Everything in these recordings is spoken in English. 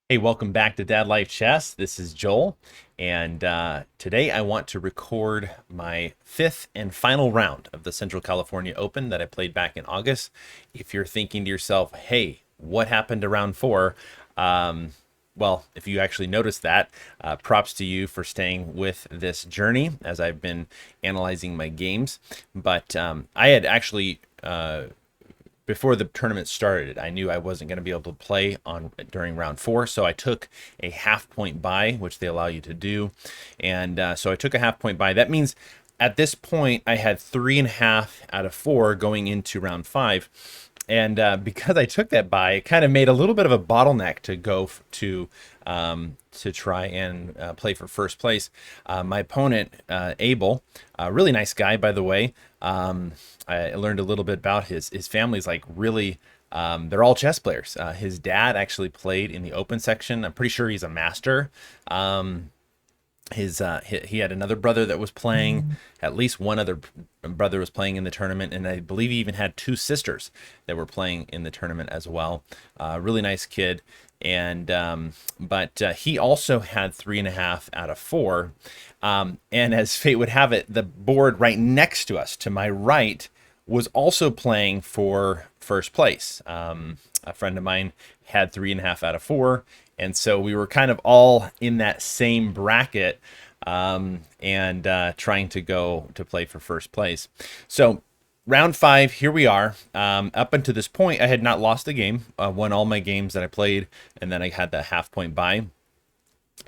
Hey, welcome back to Dad Life Chess. This is Joel, and today I want to record my fifth and final round of the Central California Open that I played back in August. If you're thinking to yourself, hey, what happened to round four? Well, if you actually noticed that, props to you for staying with this journey as I've been analyzing my games. But I had actually before the tournament started, I knew I wasn't going to be able to play on during round four, so I took a half point bye, which they allow you to do, and so I took a half point bye. That means at this point I had 3.5 out of 4 going into round five, and because I took that bye, it kind of made a little bit of a bottleneck to go to try and play for first place. My opponent, Abel, a really nice guy, by the way. I learned a little bit about his family's like really. They're all chess players. His dad actually played in the open section. I'm pretty sure he's a master. He had another brother that was playing. At least one other brother was playing in the tournament, and I believe he even had two sisters that were playing in the tournament as well. Really nice kid, and but he also had 3.5 out of 4. And as fate would have it, the board right next to us, to my right, was also playing for first place. A friend of mine had 3.5 out of 4. And so we were kind of all in that same bracket and trying to go to play for first place. So round five, here we are. Up until this point, I had not lost a game, won all my games that I played, and then I had that half point bye.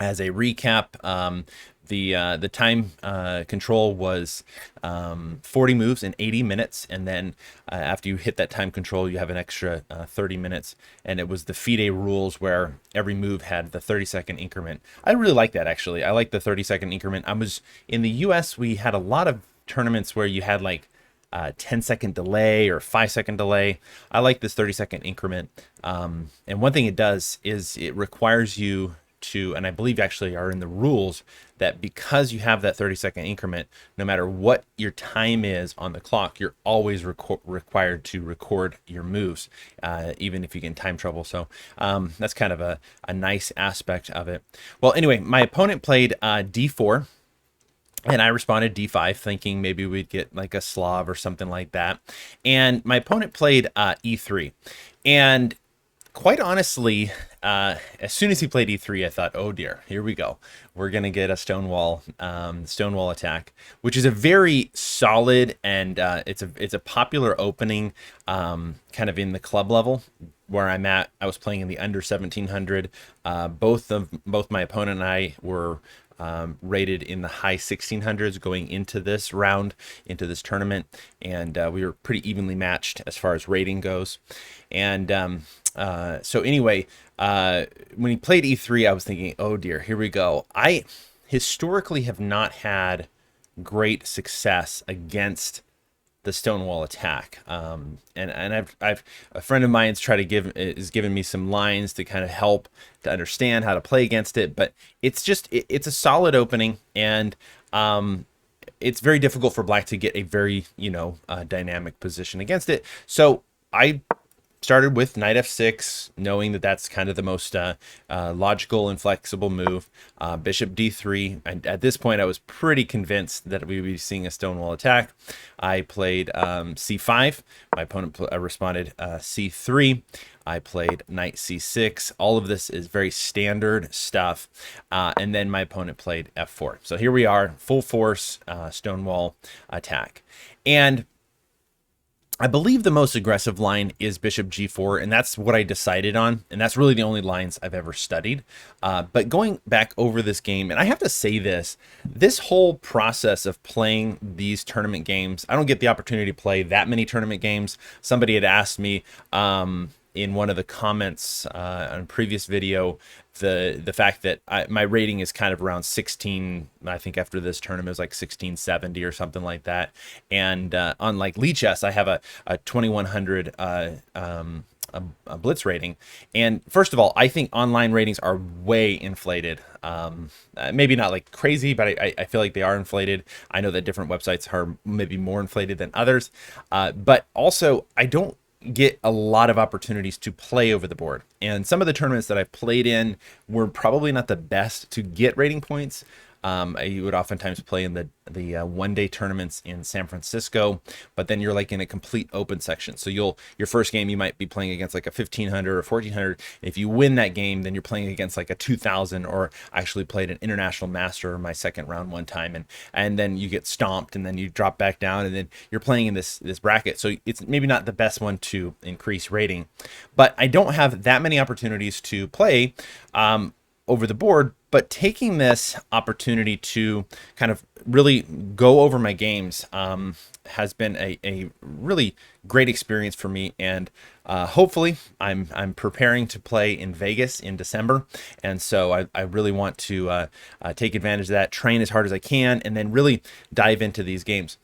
As a recap, the time control was 40 moves in 80 minutes, and then after you hit that time control, you have an extra 30 minutes, and it was the FIDE rules where every move had the 30-second increment. I really like that, actually. I like the 30-second increment. I was in the US, we had a lot of tournaments where you had like 10-second delay or 5-second delay. I like this 30-second increment. And one thing it does is it requires you to, and I believe actually are in the rules, that because you have that 30-second increment, no matter what your time is on the clock, you're always required to record your moves, even if you get in time trouble. So that's kind of a nice aspect of it. Well, anyway, my opponent played d4. And I responded d5, thinking maybe we'd get like a Slav or something like that. And my opponent played e3. And quite honestly, as soon as he played e3, I thought, oh dear, here we go. We're going to get a stonewall attack, which is a very solid and it's a popular opening kind of in the club level where I'm at. I was playing in the under 1700. Both my opponent and I were rated in the high 1600s going into this round, into this tournament, and we were pretty evenly matched as far as rating goes. And so anyway, when he played e3, I was thinking, oh dear, here we go. I historically have not had great success against the stonewall attack, and I've a friend of mine's is giving me some lines to kind of help to understand how to play against it, but it's a solid opening, and it's very difficult for black to get a very dynamic position against it. So I started with knight f6, knowing that that's kind of the most logical and flexible move. Bishop d3. And at this point, I was pretty convinced that we would be seeing a stonewall attack. I played c5. My opponent responded c3. I played knight c6. All of this is very standard stuff. And then my opponent played f4. So here we are, full force stonewall attack. And I believe the most aggressive line is bishop g4, and that's what I decided on, and that's really the only lines I've ever studied. But going back over this game, and I have to say this whole process of playing these tournament games, I don't get the opportunity to play that many tournament games. Somebody had asked me in one of the comments on a previous video, the fact that my rating is kind of around 16. I think after this tournament it was like 1670 or something like that. And on like Lee Chess, I have a 2100 a blitz rating. And first of all, I think online ratings are way inflated. Maybe not like crazy, but I feel like they are inflated. I know that different websites are maybe more inflated than others. But also, I don't get a lot of opportunities to play over the board. And some of the tournaments that I've played in were probably not the best to get rating points. I would oftentimes play in the one-day tournaments in San Francisco, but then you're like in a complete open section. So your first game you might be playing against like a 1500 or 1400. If you win that game, then you're playing against like a 2000. Or I actually played an international master in my second round one time, and then you get stomped, and then you drop back down, and then you're playing in this bracket. So it's maybe not the best one to increase rating, but I don't have that many opportunities to play over the board. But taking this opportunity to kind of really go over my games has been a really great experience for me. And hopefully I'm preparing to play in Vegas in December. And so I really want to take advantage of that, train as hard as I can, and then really dive into these games.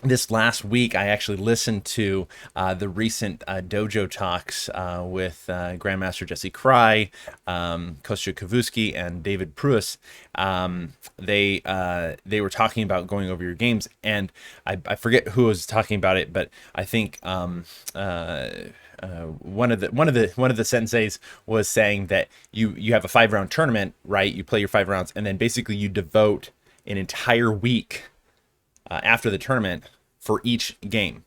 This last week, I actually listened to the recent dojo talks with Grandmaster Jesse Cry, Kostya Kavuski, and David Pruis. They were talking about going over your games, and I forget who was talking about it, but I think one of the senseis was saying that you have a 5-round tournament, right? You play your 5 rounds, and then basically you devote an entire week after the tournament for each game.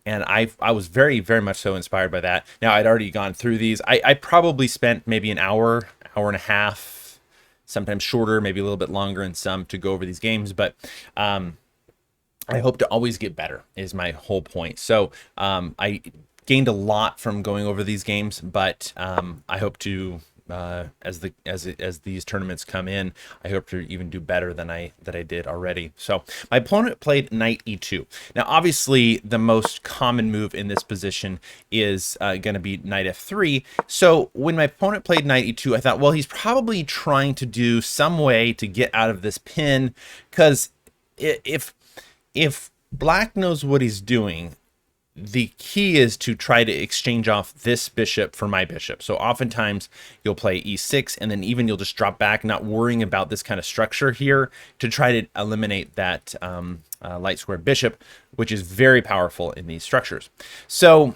And I was very, very much so inspired by that. Now, I'd already gone through these. I probably spent maybe an hour and a half, sometimes shorter, maybe a little bit longer in some, to go over these games. But I hope to always get better is my whole point. So I gained a lot from going over these games, but I hope to, as these tournaments come in, I hope to even do better than I did already. So my opponent played knight e2. Now, obviously, the most common move in this position is going to be knight f3. So when my opponent played knight e2, I thought, well, he's probably trying to do some way to get out of this pin, because if black knows what he's doing, the key is to try to exchange off this bishop for my bishop. So oftentimes you'll play e6, and then even you'll just drop back, not worrying about this kind of structure here, to try to eliminate that light square bishop, which is very powerful in these structures. So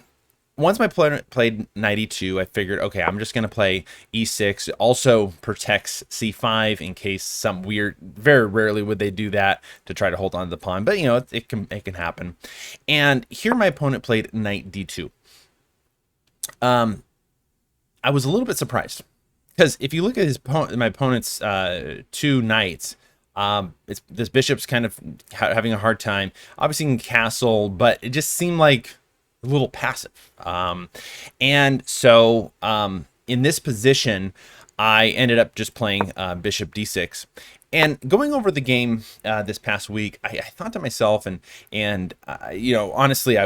once my opponent played knight e2, I figured, okay, I'm just going to play e6. It also protects c5 in case some weird, very rarely would they do that to try to hold on to the pawn, but it can happen. And here my opponent played knight d2. I was a little bit surprised, because if you look at my opponent's 2 knights, this bishop's kind of having a hard time. Obviously in castle, but it just seemed like a little passive. And so in this position, I ended up just playing bishop d6. And going over the game this past week, I thought to myself, and honestly, I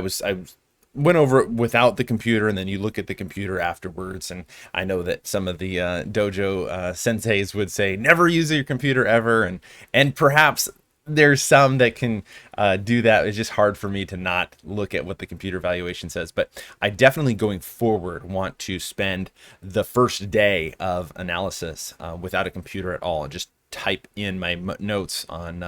went over it without the computer, and then you look at the computer afterwards. And I know that some of the dojo senseis would say, never use your computer ever. And perhaps there's some that can do that. It's just hard for me to not look at what the computer evaluation says. But I definitely, going forward, want to spend the first day of analysis without a computer at all, and just type in my notes on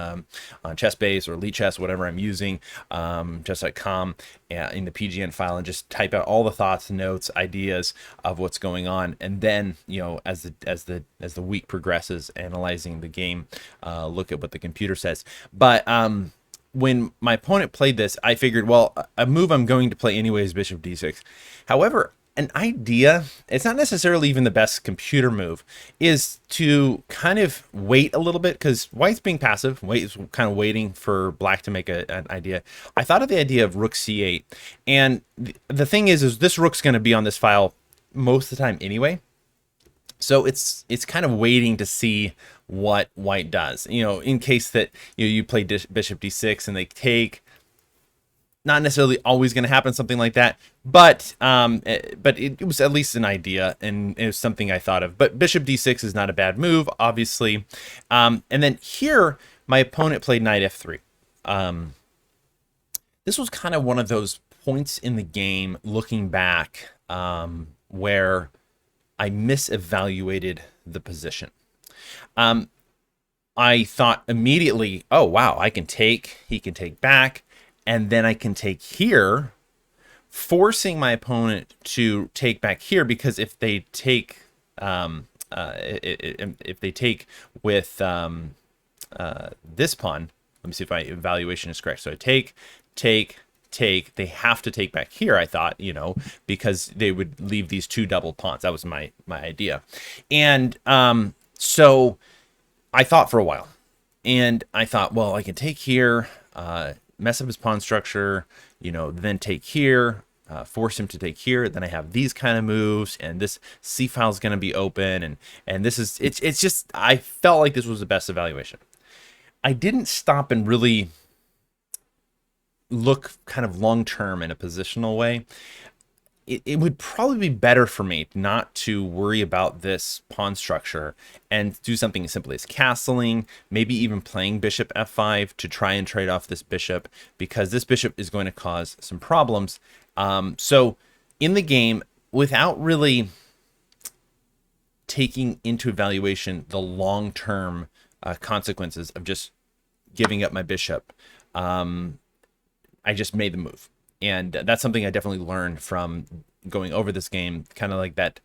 ChessBase or Lichess, whatever I'm using, chess.com, in the PGN file, and just type out all the thoughts, notes, ideas of what's going on. And then, as the week progresses, analyzing the game, look at what the computer says. But when my opponent played this, I figured, well, a move I'm going to play anyway is bishop d6. However, an idea, it's not necessarily even the best computer move, is to kind of wait a little bit, because white's being passive. White is kind of waiting for black to make an idea. I thought of the idea of rook c8. And the thing is this rook's going to be on this file most of the time anyway. So it's kind of waiting to see what white does. In case that you play bishop d6 and they take. Not necessarily always going to happen, something like that, but it was at least an idea, and it was something I thought of. But bishop d6 is not a bad move, obviously. And then here, my opponent played knight f3. This was kind of one of those points in the game, looking back, where I misevaluated the position. I thought immediately, oh, wow, he can take back. And then I can take here forcing my opponent to take back here, because if they take if they take with this pawn, let me see if my evaluation is correct. So I take, they have to take back here, I thought, because they would leave these two double pawns. That was my idea. And so I thought for a while, and I thought, well, I can take here, mess up his pawn structure, then take here, force him to take here. Then I have these kind of moves, and this C file is going to be open, and this is it's just, I felt like this was the best evaluation. I didn't stop and really look kind of long term in a positional way. It would probably be better for me not to worry about this pawn structure and do something as simple as castling, maybe even playing bishop f5 to try and trade off this bishop, because this bishop is going to cause some problems. So in the game, without really taking into evaluation the long-term consequences of just giving up my bishop, I just made the move. And that's something I definitely learned from going over this game, kind of like that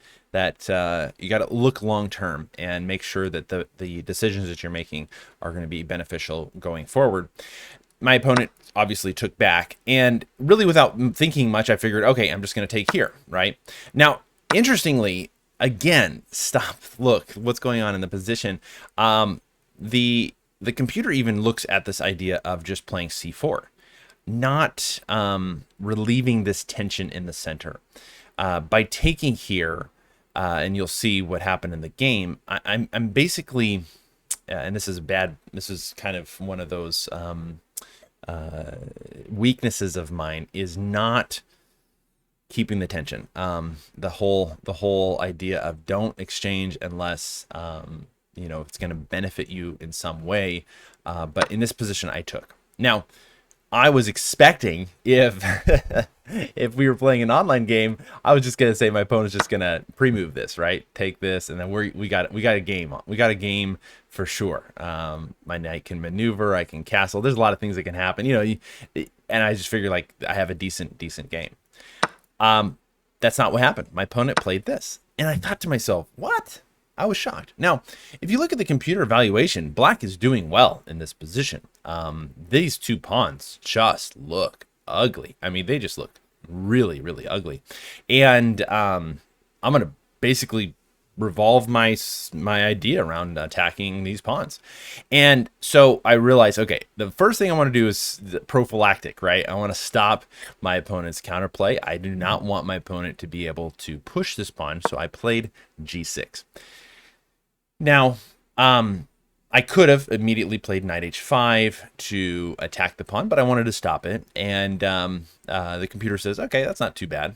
you got to look long term and make sure that the decisions that you're making are going to be beneficial going forward. My opponent obviously took back, and really without thinking much, I figured, okay, I'm just going to take here, right? Now, interestingly, again, look, what's going on in the position. The computer even looks at this idea of just playing c4. Not relieving this tension in the center. By taking here, and you'll see what happened in the game, I'm basically, and this is kind of one of those weaknesses of mine, is not keeping the tension. The whole idea of don't exchange unless it's going to benefit you in some way. But in this position, I took. Now, I was expecting, if if we were playing an online game, I was just gonna say my opponent's just gonna pre-move this, right? Take this, and then we got a game. We got a game for sure. My knight can maneuver. I can castle. There's a lot of things that can happen, and I just figured, like, I have a decent game. That's not what happened. My opponent played this, and I thought to myself, what? I was shocked. Now, if you look at the computer evaluation, black is doing well in this position. These two pawns just look ugly. I mean, they just look really, really ugly. And I'm going to basically revolve my idea around attacking these pawns. And so I realized, okay, the first thing I want to do is prophylactic, right? I want to stop my opponent's counterplay. I do not want my opponent to be able to push this pawn, so I played g6. Now, I could have immediately played knight h5 to attack the pawn, but I wanted to stop it. And the computer says, okay, that's not too bad.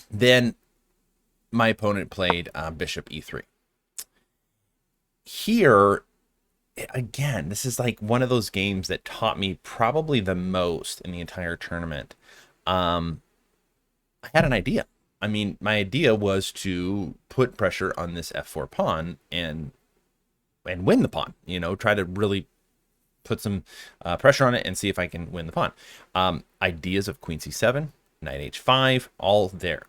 Then my opponent played bishop e3. Here, again, this is like one of those games that taught me probably the most in the entire tournament. I had an idea. I mean, my idea was to put pressure on this f4 pawn and win the pawn, try to really put some pressure on it and see if I can win the pawn. Ideas of queen c7, knight h5, all there.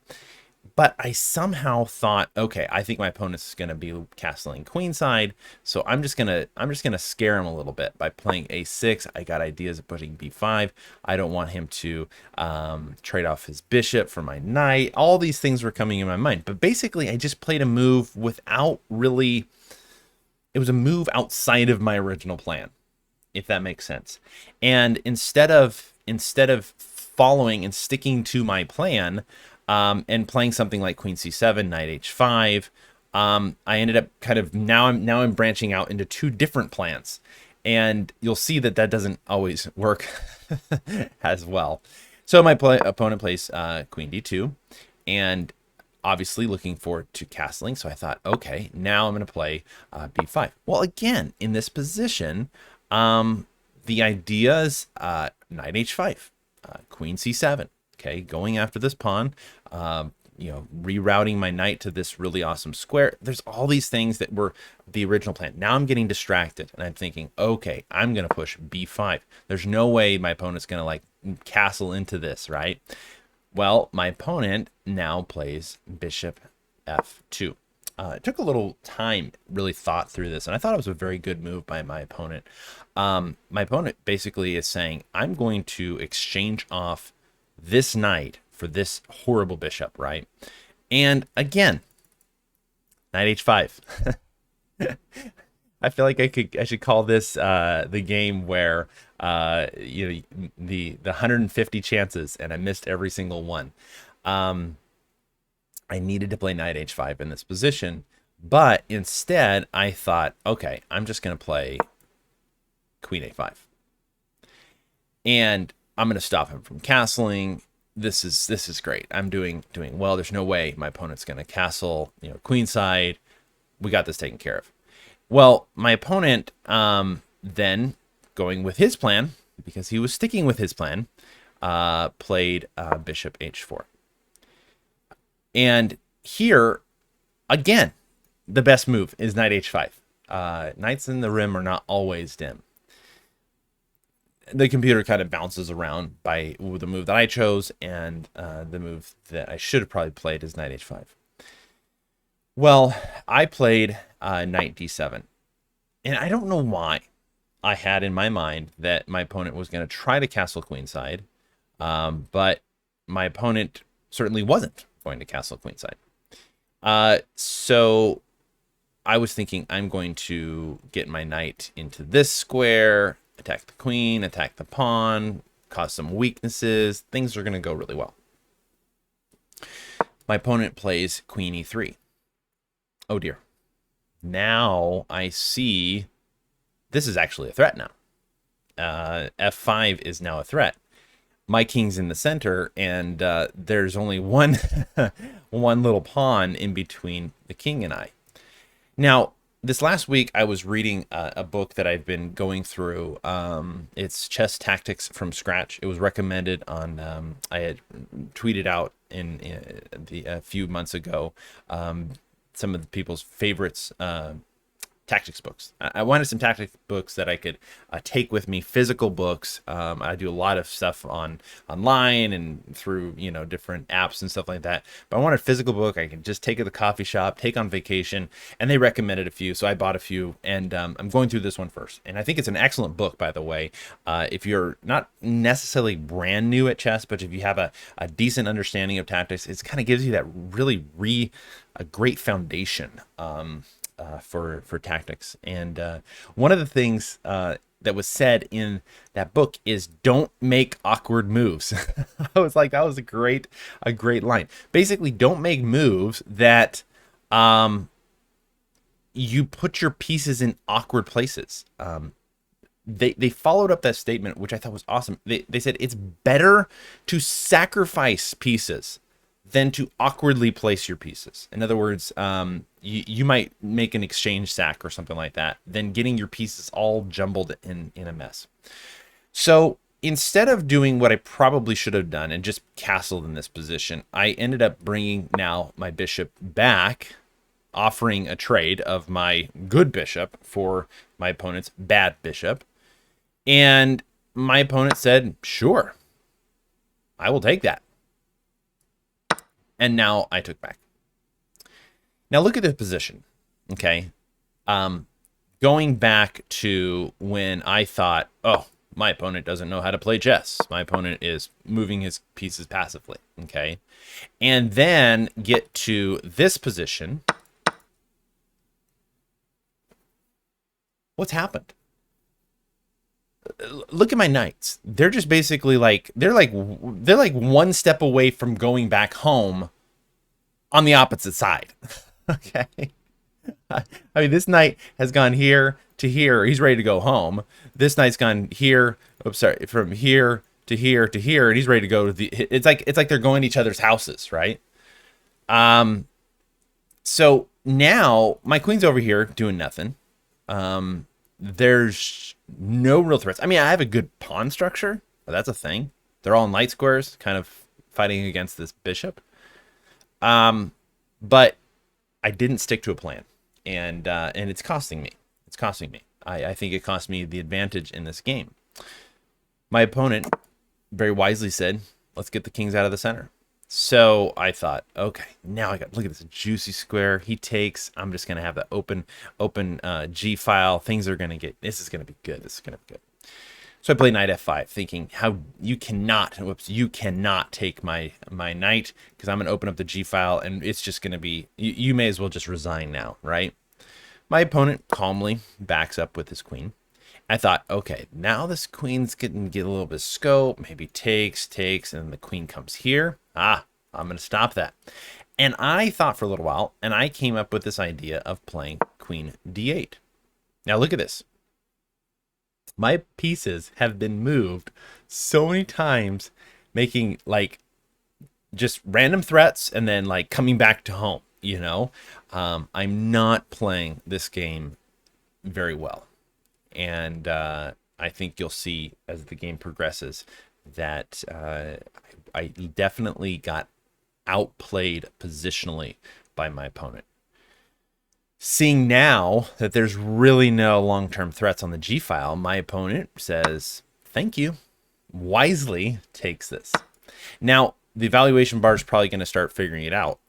But I somehow thought, okay, I think my opponent's going to be castling queenside, so I'm just gonna scare him a little bit by playing a6. I got ideas of putting b5. I don't want him to trade off his bishop for my knight. All these things were coming in my mind, but basically I just played a move without really. It was a move outside of my original plan, if that makes sense. And instead of following and sticking to my plan, and playing something like queen c7, knight h5, I ended up kind of now I'm branching out into two different plans, and you'll see that doesn't always work as well. So my opponent plays queen d2, and obviously looking forward to castling. So I thought, okay, now I'm going to play b5. Well, again, in this position, the idea is knight h5, queen c7. Okay, going after this pawn, rerouting my knight to this really awesome square. There's all these things that were the original plan. Now I'm getting distracted, and I'm thinking, okay, I'm going to push b5. There's no way my opponent's going to, like, castle into this, right? Well, my opponent now plays bishop f2. It took a little time, really thought through this, and I thought it was a very good move by my opponent. My opponent basically is saying, I'm going to exchange off this knight for this horrible bishop, right? And again, knight h5. I feel like I should call this the game where the 150 chances and I missed every single one. I needed to play knight h5 in this position, but instead I thought, okay, I'm just going to play queen a5, and I'm going to stop him from castling. This is great. I'm doing well. There's no way my opponent's going to castle, queenside. We got this taken care of. Well, my opponent then, going with his plan, because he was sticking with his plan, played bishop h4. And here, again, the best move is knight h5. Knights in the rim are not always dim. The computer kind of bounces around by the move that I chose, and the move that I should have probably played is knight h5. Well, I played knight d7. And I don't know why I had in my mind that my opponent was going to try to castle queenside, but my opponent certainly wasn't going to castle queenside. So I was thinking, I'm going to get my knight into this square, attack the queen, attack the pawn, cause some weaknesses. Things are going to go really well. My opponent plays queen e3. Oh dear. Now I see this is actually a threat now. F5 is now a threat. My king's in the center, and there's only one little pawn in between the king and I. Now, this last week, I was reading a book that I've been going through. It's Chess Tactics from Scratch. It was recommended on, I had tweeted out a few months ago, some of the people's favorites tactics books. I wanted some tactics books that I could take with me, physical books. I do a lot of stuff online and through different apps and stuff like that. But I wanted a physical book I could just take at the coffee shop, take on vacation, and they recommended a few, so I bought a few. And I'm going through this one first, and I think it's an excellent book, by the way. If you're not necessarily brand new at chess, but if you have a decent understanding of tactics, it kind of gives you that really a great foundation for tactics. And one of the things that was said in that book is, don't make awkward moves. I was like, that was a great line. Basically, don't make moves that you put your pieces in awkward places. They followed up that statement, which I thought was awesome. They said it's better to sacrifice pieces than to awkwardly place your pieces. In other words, you might make an exchange sack or something like that, than getting your pieces all jumbled in a mess. So instead of doing what I probably should have done and just castled in this position, I ended up bringing now my bishop back, offering a trade of my good bishop for my opponent's bad bishop. And my opponent said, sure, I will take that. And now I took back. Now look at the position, okay? Going back to when I thought, oh, my opponent doesn't know how to play chess. My opponent is moving his pieces passively, okay? And then get to this position. What's happened? Look at my knights. They're just basically they're like one step away from going back home on the opposite side. Okay. I mean, this knight has gone here to here. He's ready to go home. This knight's gone here. Oops, sorry, from here to here to here, and he's ready to go to the. It's like they're going to each other's houses, right? So now my queen's over here doing nothing. There's no real threats. I mean, I have a good pawn structure. That's a thing. They're all in light squares, kind of fighting against this bishop. But I didn't stick to a plan, and it's costing me. It's costing me. I think it cost me the advantage in this game. My opponent very wisely said, let's get the kings out of the center. So I thought, okay, now I got, look at this juicy square. He takes. I'm just gonna have the open G file. Things are gonna get. This is gonna be good. This is gonna be good. So I play knight f5, thinking how you cannot. Whoops, you cannot take my knight because I'm gonna open up the G file and it's just gonna be. You may as well just resign now, right? My opponent calmly backs up with his queen. I thought, okay, now this queen's getting get a little bit of scope, maybe takes, and the queen comes here. I'm going to stop that. And I thought for a little while, and I came up with this idea of playing queen d8. Now look at this. My pieces have been moved so many times, making like just random threats and then like coming back to home, you know? I'm not playing this game very well. And I think you'll see as the game progresses that I definitely got outplayed positionally by my opponent. Seeing now that there's really no long-term threats on the G file, my opponent says, thank you, wisely takes this. Now, the evaluation bar is probably going to start figuring it out.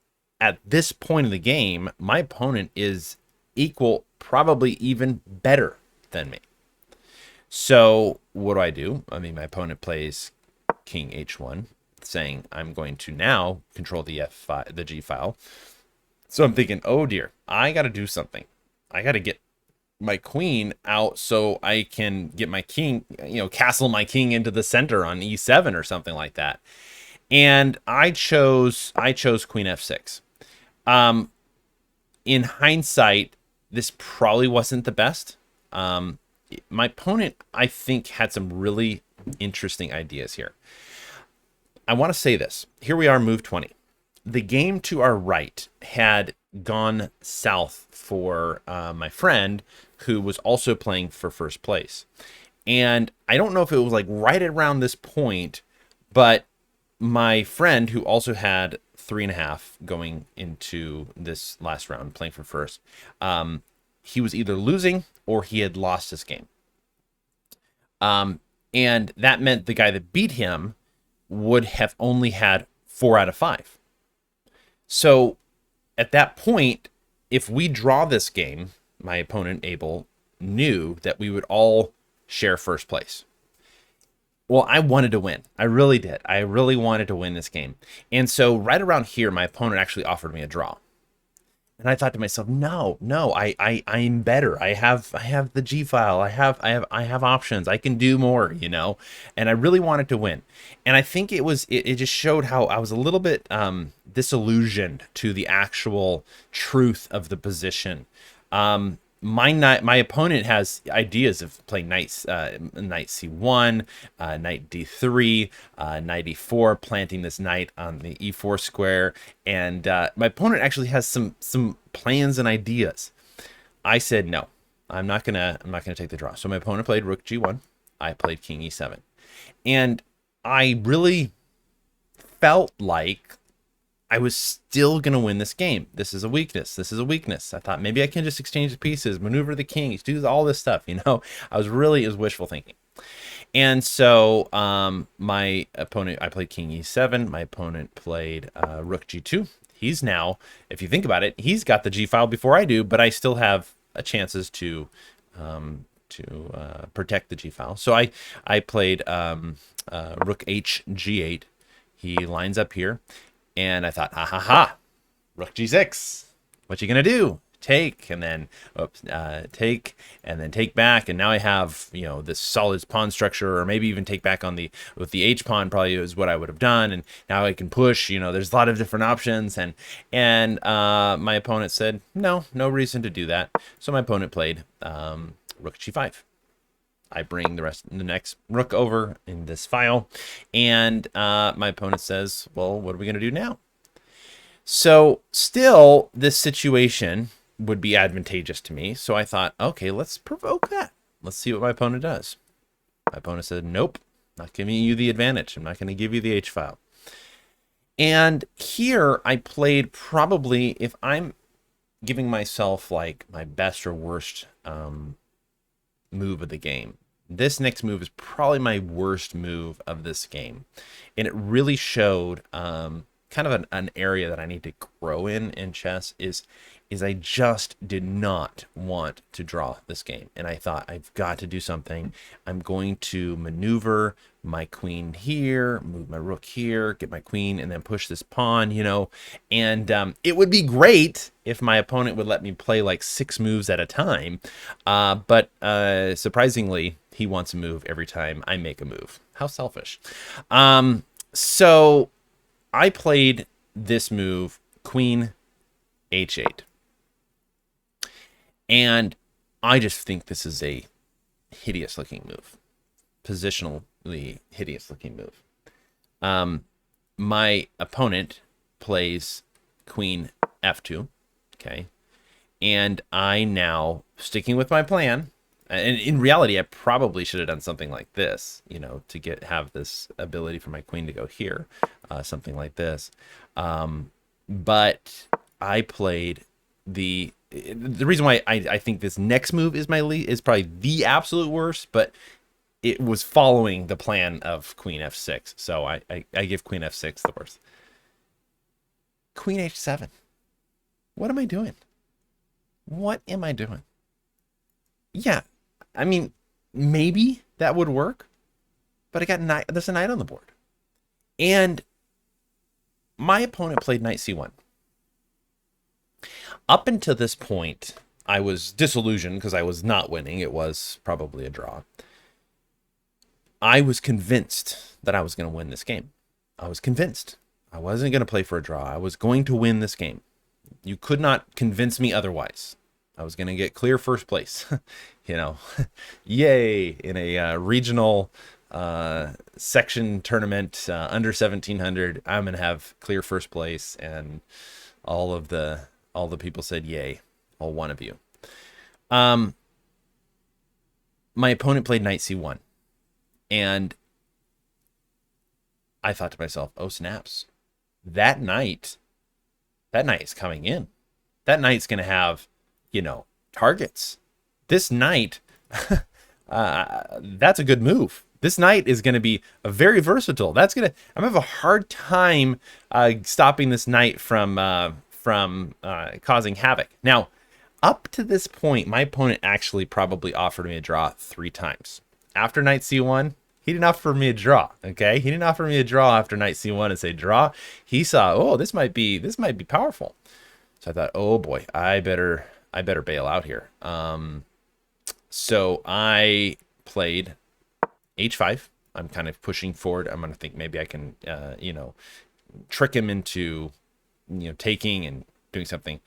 At this point of the game, my opponent is equal, probably even better than me. So what do? I mean, my opponent plays king h1, saying I'm going to now control the f5, the G file. So I'm thinking, oh dear, I got to do something. I got to get my queen out so I can get my king, castle my king into the center on e7 or something like that. And I chose queen f6. In hindsight, this probably wasn't the best. My opponent, I think, had some really interesting ideas here. I want to say this. Here we are, move 20. The game to our right had gone south for my friend, who was also playing for first place. And I don't know if it was like right around this point, but my friend, who also had 3.5 going into this last round, playing for first, he was either losing or he had lost his game. And that meant the guy that beat him would have only had 4 out of 5. So at that point, if we draw this game, my opponent, Abel, knew that we would all share first place. Well, I wanted to win. I really did. I really wanted to win this game. And so right around here, my opponent actually offered me a draw. And I thought to myself, no, I'm better. I have the G file. I have options. I can do more, And I really wanted to win. And I think it just showed how I was a little bit disillusioned to the actual truth of the position. My opponent has ideas of playing knight c1, knight d3, knight e4, planting this knight on the e4 square, and my opponent actually has some plans and ideas. I said no, I'm not gonna take the draw. So my opponent played rook g1, I played king e7, and I really felt like I was still going to win this game. This is a weakness. This is a weakness. I thought maybe I can just exchange the pieces, maneuver the kings, do all this stuff, it was wishful thinking. And so my opponent, I played king e7. My opponent played rook g2. He's now, if you think about it, he's got the G file before I do, but I still have chances to protect the G file. So I played rook h g8. He lines up here. And I thought, rook g6. What you gonna do? Take, and then take, and then take back. And now I have this solid pawn structure, or maybe even take back with the h pawn. Probably is what I would have done. And now I can push. There's a lot of different options. And my opponent said no reason to do that. So my opponent played rook g5. I bring the next rook over in this file, and my opponent says, well, what are we going to do now? So still, this situation would be advantageous to me. So I thought, okay, let's provoke that. Let's see what my opponent does. My opponent said, nope, not giving you the advantage. I'm not going to give you the H file. And here I played probably, if I'm giving myself like my best or worst move of the game, this next move is probably my worst move of this game. And it really showed kind of an area that I need to grow in chess is I just did not want to draw this game. And I thought, I've got to do something. I'm going to maneuver my queen here, move my rook here, get my queen, and then push this pawn, you know. And it would be great if my opponent would let me play like 6 moves at a time. But surprisingly, he wants a move every time I make a move. How selfish. So I played this move, queen h8. And I just think this is a hideous looking move. Positionally hideous looking move. My opponent plays queen f2. Okay. And I now, sticking with my plan, and in reality, I probably should have done something like this, you know, to have this ability for my queen to go here, something like this. But I played the reason why I think this next move is is probably the absolute worst, but it was following the plan of queen f6. So I give queen f6 the worst. Queen h7. What am I doing? What am I doing? Yeah, I mean, maybe that would work, but I got there's a knight on the board. And my opponent played knight c1. Up until this point, I was disillusioned because I was not winning. It was probably a draw. I was convinced that I was going to win this game. I was convinced. I wasn't going to play for a draw. I was going to win this game. You could not convince me otherwise. I was going to get clear first place. You know, yay, in a regional section tournament under 1700. I'm going to have clear first place, and all the people said yay, all one of you. My opponent played knight c1, and I thought to myself, oh snaps, that knight is coming in. That knight's going to have, you know, targets. This knight, that's a good move. This knight is going to be a very versatile. I'm going to have a hard time stopping this knight from causing havoc. Now, up to this point, my opponent actually probably offered me a draw 3 times. After knight c1, he didn't offer me a draw. Okay, he didn't offer me a draw after knight c1 and say draw. He saw, oh, this might be powerful. So I thought, oh boy, I better bail out here. So I played h5. I'm kind of pushing forward. I'm going to think maybe I can, you know, trick him into, you know, taking and doing something.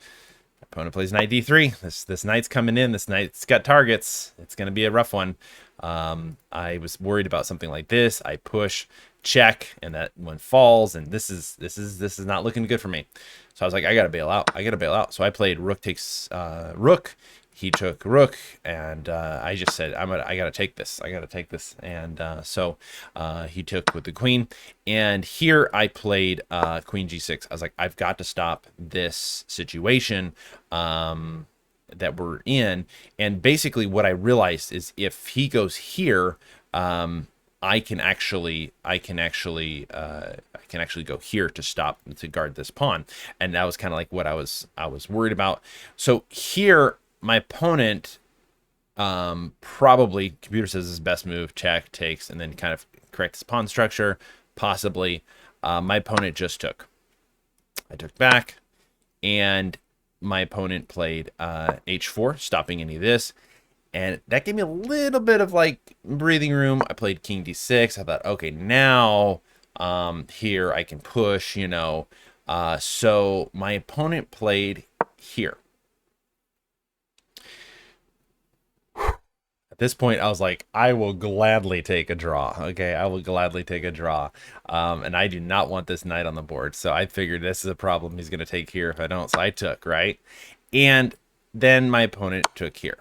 Opponent plays knight d3. This knight's coming in. This knight's got targets. It's going to be a rough one. I was worried about something like this. I push, check, and that one falls, and this is not looking good for me. So I was like, I gotta bail out. So I played rook takes rook. He took rook, and I just said, I gotta take this. And so he took with the queen, and here I played queen g6. I was like, I've got to stop this situation that we're in. And basically, what I realized is if he goes here, I can actually go here to guard this pawn, and that was kind of like what I was worried about. So here, my opponent probably, computer says his best move, check, takes, and then kind of correct his pawn structure, possibly. My opponent just took. I took back, and my opponent played h4, stopping any of this. And that gave me a little bit of like breathing room. I played king d6. I thought, okay, now here I can push, you know. So my opponent played here. At this point, I was like, I will gladly take a draw. Okay, I will gladly take a draw. And I do not want this knight on the board. So I figured this is a problem he's going to take here if I don't. So I took, right? And then my opponent took here.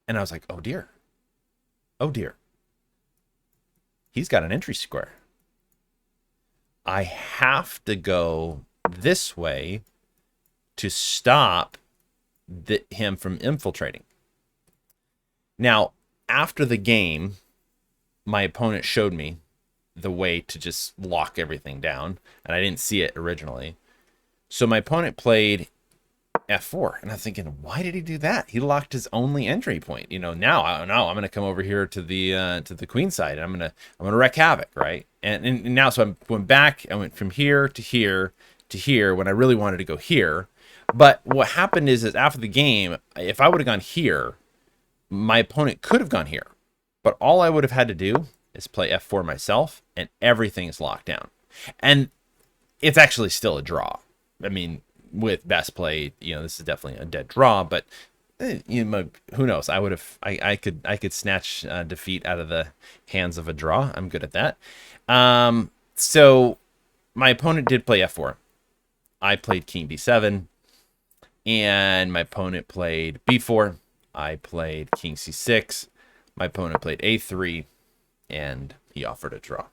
And I was like, oh dear. Oh dear. He's got an entry square. I have to go this way to stop him from infiltrating. Now, after the game, my opponent showed me the way to just lock everything down, and I didn't see it originally. So my opponent played f4, and I'm thinking, why did he do that? He locked his only entry point. Now I'm going to come over here to the queen side, and I'm gonna wreak havoc, right? And now, so I went back. I went from here to here to here when I really wanted to go here. But what happened is after the game, if I would have gone here, my opponent could have gone here. But all I would have had to do is play f4 myself, and everything is locked down. And it's actually still a draw. I mean, with best play, this is definitely a dead draw, but who knows? I could snatch defeat out of the hands of a draw. I'm good at that. So my opponent did play f4. I played king b7, and my opponent played b4. I played king c6. My opponent played a3, and he offered a draw.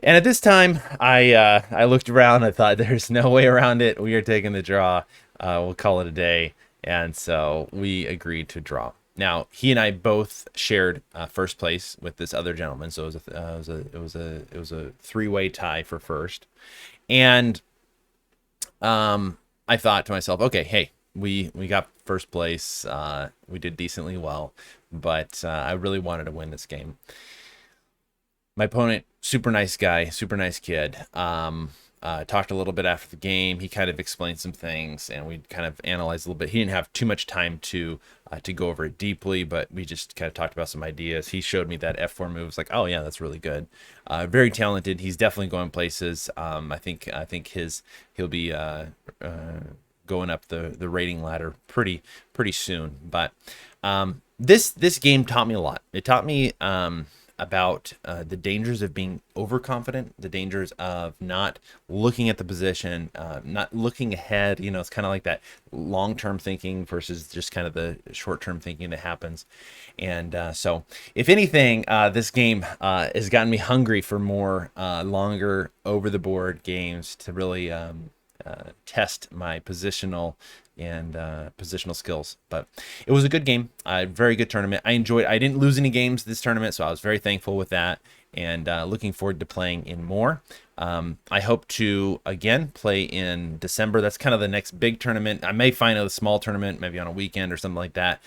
And at this time, I looked around. I thought, there's no way around it. We are taking the draw. We'll call it a day. And so we agreed to draw. Now, he and I both shared first place with this other gentleman. So it was a three-way tie for first. And I thought to myself, okay, hey, we got first place. We did decently well, but I really wanted to win this game. My opponent, super nice guy, super nice kid. Talked a little bit after the game. He kind of explained some things, and we kind of analyzed a little bit. He didn't have too much time to go over it deeply, but we just kind of talked about some ideas. He showed me that f4 move. It's like, oh yeah, that's really good. Very talented. He's definitely going places. I think he'll be going up the rating ladder pretty soon. But this game taught me a lot. It taught me about the dangers of being overconfident, the dangers of not looking at the position, not looking ahead. It's kind of like that long-term thinking versus just kind of the short-term thinking that happens. And so if anything, this game has gotten me hungry for more longer over-the-board games to really test my positional and positional skills. But it was a good game, a very good tournament. I didn't lose any games this tournament, so I was very thankful with that, and looking forward to playing in more. I hope to again play in December. That's kind of the next big tournament. I may find a small tournament maybe on a weekend or something like that,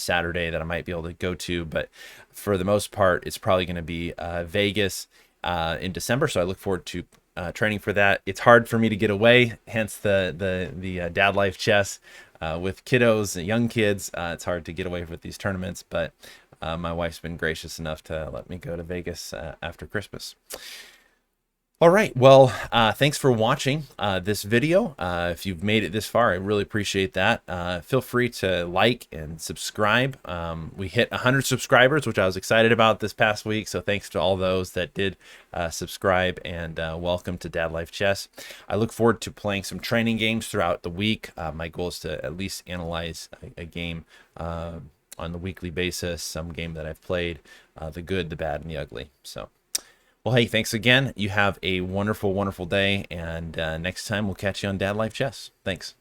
Saturday, that I might be able to go to, but for the most part it's probably going to be Vegas in December, so I look forward to training for that. It's hard for me to get away, hence the dad life chess with kiddos and young kids. It's hard to get away with these tournaments, but my wife's been gracious enough to let me go to Vegas after Christmas. All right, well, thanks for watching this video. If you've made it this far, I really appreciate that. Feel free to like and subscribe. We hit 100 subscribers, which I was excited about this past week, so thanks to all those that did subscribe, and welcome to Dad Life Chess. I look forward to playing some training games throughout the week. My goal is to at least analyze a game on the weekly basis, some game that I've played, the good, the bad, and the ugly. So. Well, hey, thanks again. You have a wonderful, wonderful day, and next time we'll catch you on Dad Life Chess. Thanks.